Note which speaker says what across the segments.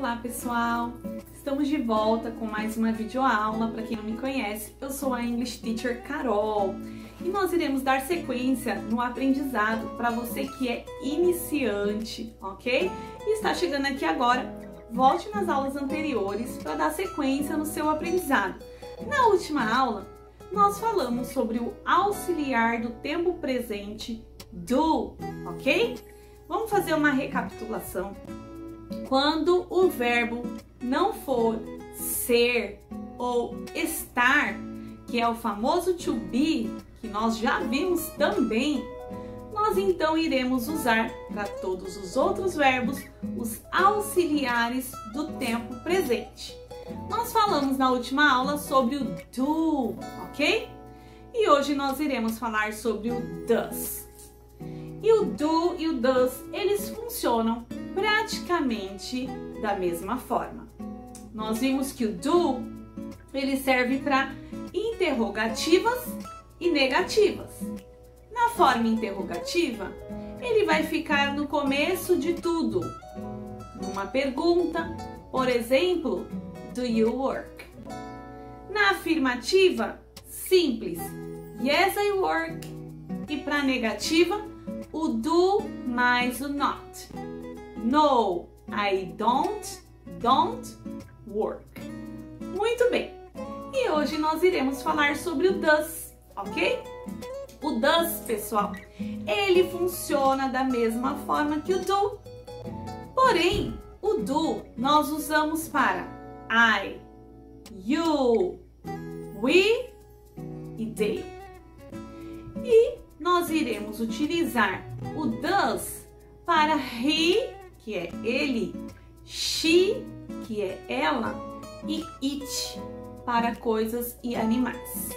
Speaker 1: Olá pessoal, estamos de volta com mais uma videoaula. Para quem não me conhece, eu sou a English Teacher Carol e nós iremos dar sequência no aprendizado para você que é iniciante, ok? E está chegando aqui agora, volte nas aulas anteriores para dar sequência no seu aprendizado. Na última aula, nós falamos sobre o auxiliar do tempo presente do, ok? Vamos fazer uma recapitulação. Quando o verbo não for ser ou estar, que é o famoso to be, que nós já vimos também, nós então iremos usar para todos os outros verbos os auxiliares do tempo presente. Nós falamos na última aula sobre o do, ok? E hoje nós iremos falar sobre o does. E o do e o does, eles funcionam praticamente da mesma forma. Nós vimos que o do, ele serve para interrogativas e negativas. Na forma interrogativa, ele vai ficar no começo de tudo. Numa pergunta, por exemplo, do you work? Na afirmativa, simples, yes I work. E para negativa, o do mais o not. No, I don't work. Muito bem. E hoje nós iremos falar sobre o does, ok? O does, pessoal, ele funciona da mesma forma que o do. Porém, o do nós usamos para I, you, we e they. E nós iremos utilizar o does para he, que é ele, she, que é ela, e it, para coisas e animais.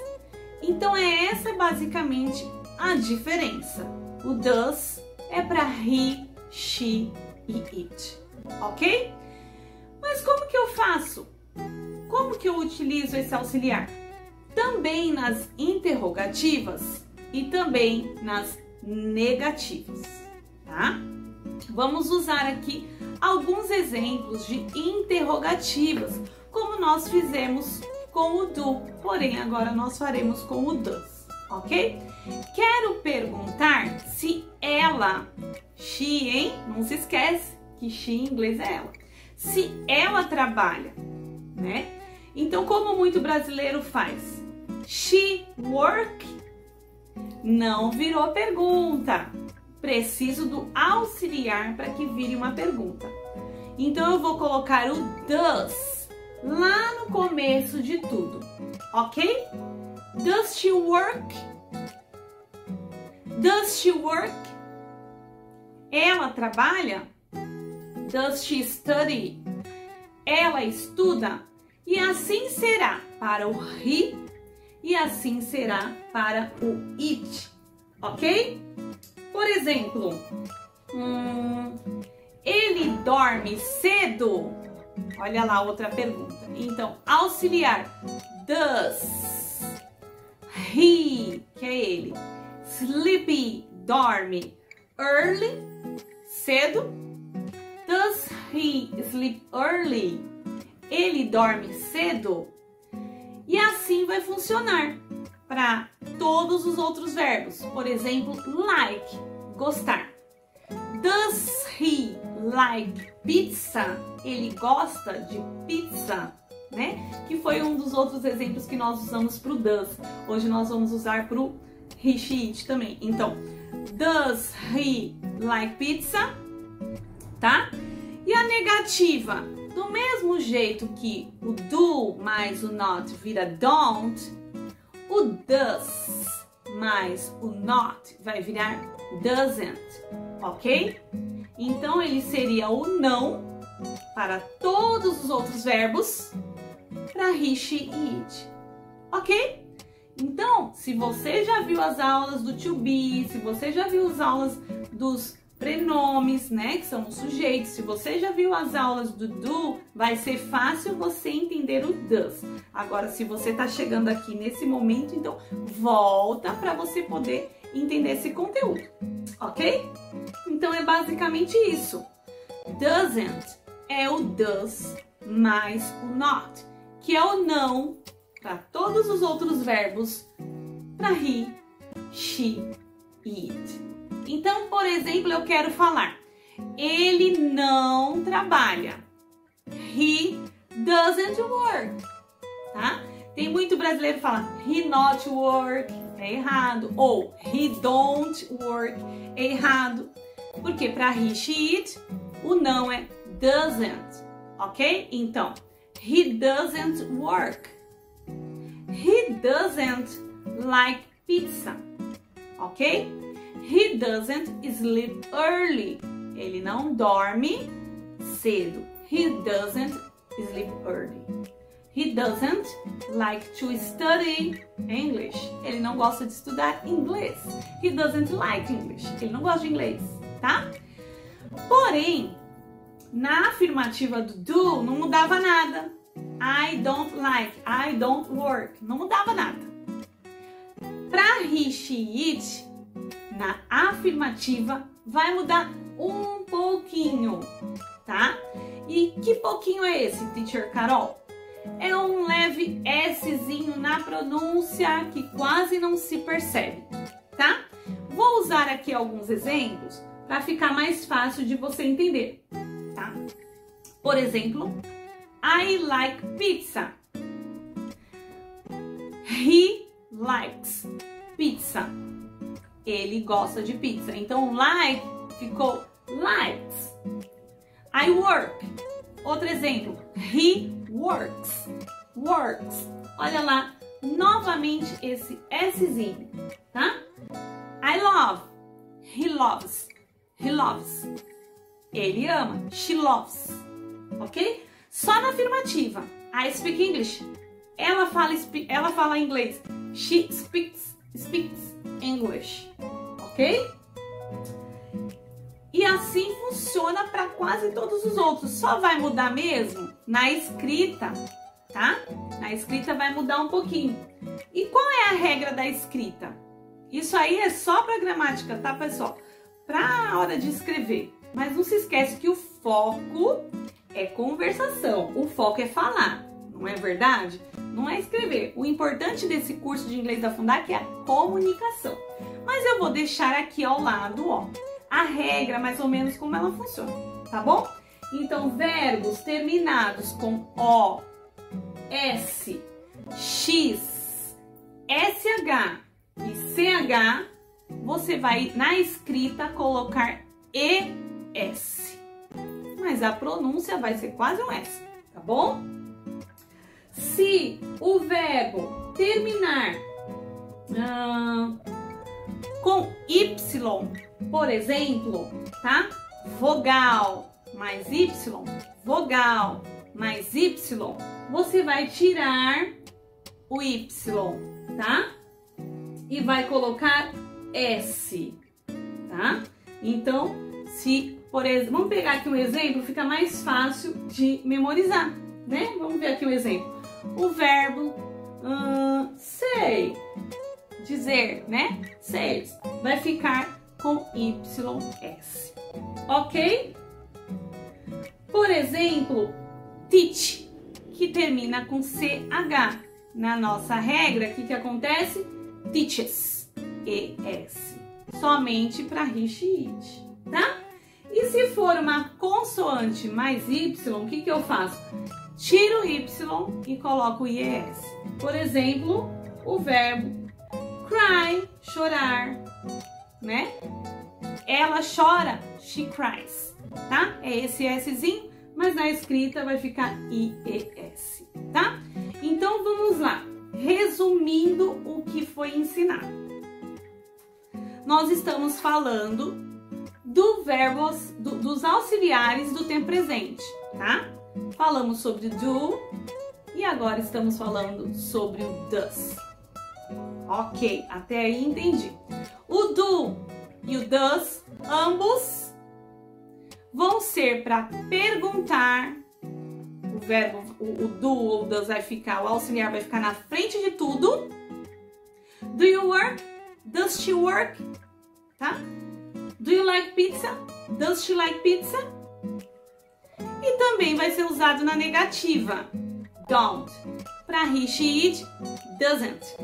Speaker 1: Então é essa basicamente a diferença. O does é para he, she e it, ok? Mas como que eu faço? Como que eu utilizo esse auxiliar? Também nas interrogativas e também nas negativas, tá? Vamos usar aqui alguns exemplos de interrogativas, como nós fizemos com o do, porém agora nós faremos com o does, ok? Quero perguntar se ela, she, hein? Não se esquece que she em inglês é ela. Se ela trabalha, né? Então, como muito brasileiro faz? She work? Não virou pergunta. Preciso do auxiliar para que vire uma pergunta. Então, eu vou colocar o does lá no começo de tudo, ok? Does she work? Does she work? Ela trabalha? Does she study? Ela estuda? E assim será para o he e assim será para o it, ok? Por exemplo, ele dorme cedo? Olha lá outra pergunta. Então, auxiliar, does he, que é ele, sleepy, dorme early, cedo? Does he sleep early? Ele dorme cedo? E assim vai funcionar para todos os outros verbos. Por exemplo, like, gostar. Does he like pizza? Ele gosta de pizza, né? Que foi um dos outros exemplos que nós usamos para o does. Hoje nós vamos usar para o he, she, it também. Então, does he like pizza? Tá? E a negativa? Do mesmo jeito que o do mais o not vira don't, o does mais o not vai virar doesn't, ok? Então, ele seria o não para todos os outros verbos, para he, she e it, ok? Então, se você já viu as aulas do to be, se você já viu as aulas dos prenomes, né, que são os sujeitos, se você já viu as aulas do do, vai ser fácil você entender o does. Agora, se você está chegando aqui nesse momento, então volta para você poder entender esse conteúdo, ok? Então é basicamente isso. Doesn't, é o does mais o not, que é o não para todos os outros verbos para he, she, it. Então, por exemplo, eu quero falar: ele não trabalha. He doesn't work, tá? Tem muito brasileiro que fala he not work, é errado. Ou he don't work, é errado. Porque para he, she, it, o não é doesn't, ok? Então, he doesn't work. He doesn't like pizza, ok? He doesn't sleep early. Ele não dorme cedo. He doesn't sleep early. He doesn't like to study English. Ele não gosta de estudar inglês. He doesn't like English. Ele não gosta de inglês, tá? Porém, na afirmativa do do, não mudava nada. I don't like, I don't work. Não mudava nada. Para he, she, it, na afirmativa, vai mudar um pouquinho, tá? E que pouquinho é esse, Teacher Carol? É um leve Szinho na pronúncia que quase não se percebe, tá? Vou usar aqui alguns exemplos para ficar mais fácil de você entender, tá? Por exemplo, I like pizza. He likes pizza. Ele gosta de pizza. Então, like ficou likes. I work. Outro exemplo. He works. Works. Olha lá, novamente esse Szinho, tá? I love. He loves. He loves. Ele ama. She loves. Ok? Só na afirmativa. I speak English. Ela fala inglês. She speaks English. Ok? E assim funciona para quase todos os outros. Só vai mudar mesmo na escrita, tá? Na escrita vai mudar um pouquinho. E qual é a regra da escrita? Isso aí é só para gramática, tá, pessoal? Para a hora de escrever. Mas não se esquece que o foco é conversação. O foco é falar, não é verdade? Não é escrever. O importante desse curso de inglês da Fundac é a comunicação. Mas eu vou deixar aqui ao lado, ó, a regra, mais ou menos como ela funciona, tá bom? Então, verbos terminados com O, S, X, SH e CH, você vai, na escrita, colocar ES. Mas a pronúncia vai ser quase um S, tá bom? Se o verbo terminar com Y, por exemplo, tá? Vogal mais Y, vogal mais Y, você vai tirar o Y, tá? E vai colocar S, tá? Então, se, por exemplo, vamos pegar aqui um exemplo, fica mais fácil de memorizar, né? Vamos ver aqui um exemplo. O verbo say, dizer, né? Says, vai ficar com YS, ok? Por exemplo, teach, que termina com CH. Na nossa regra, o que acontece? Teaches, ES, somente para he, she, it, tá? E se for uma consoante mais Y, o que eu faço? Tiro o Y e coloco o IES. Por exemplo, o verbo cry, chorar, né? Ela chora, she cries, tá? É esse Szinho, mas na escrita vai ficar IES, tá? Então vamos lá, resumindo o que foi ensinado. Nós estamos falando dos auxiliares do tempo presente, tá? Falamos sobre do e agora estamos falando sobre o does. Ok, até aí entendi. O do e o does, ambos vão ser para perguntar. O verbo, o do ou o does vai ficar, o auxiliar vai ficar na frente de tudo. Do you work? Does she work? Tá? Do you like pizza? Does she like pizza? E também vai ser usado na negativa. Don't. Para he, she, it, doesn't.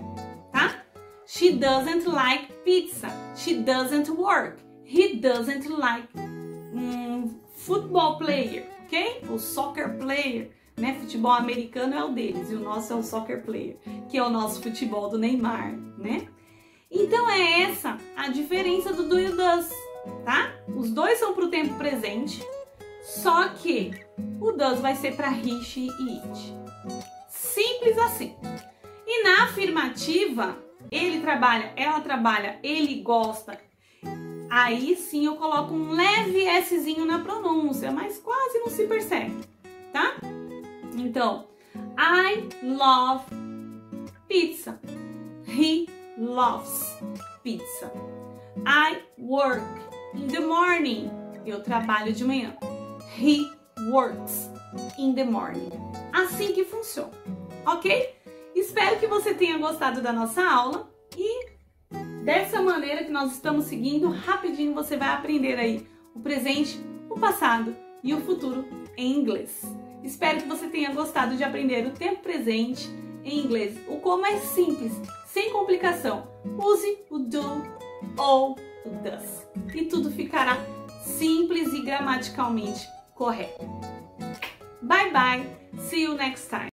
Speaker 1: Tá? She doesn't like pizza. She doesn't work. He doesn't like football player, ok? O soccer player, né? Futebol americano é o deles e o nosso é o soccer player, que é o nosso futebol do Neymar, né? Então é essa a diferença do do e o does, tá? Os dois são para o tempo presente, só que o does vai ser para he, she e it. Simples assim. E na afirmativa, ele trabalha, ela trabalha, ele gosta. Aí sim eu coloco um leve Szinho na pronúncia, mas quase não se percebe, tá? Então, I love pizza. He loves pizza. I work in the morning. Eu trabalho de manhã. He works in the morning. Assim que funciona, ok? Espero que você tenha gostado da nossa aula e dessa maneira que nós estamos seguindo, rapidinho você vai aprender aí o presente, o passado e o futuro em inglês. Espero que você tenha gostado de aprender o tempo presente em inglês, o como é simples, sem complicação. Use o do ou o does e tudo ficará simples e gramaticalmente correto. Bye bye, see you next time.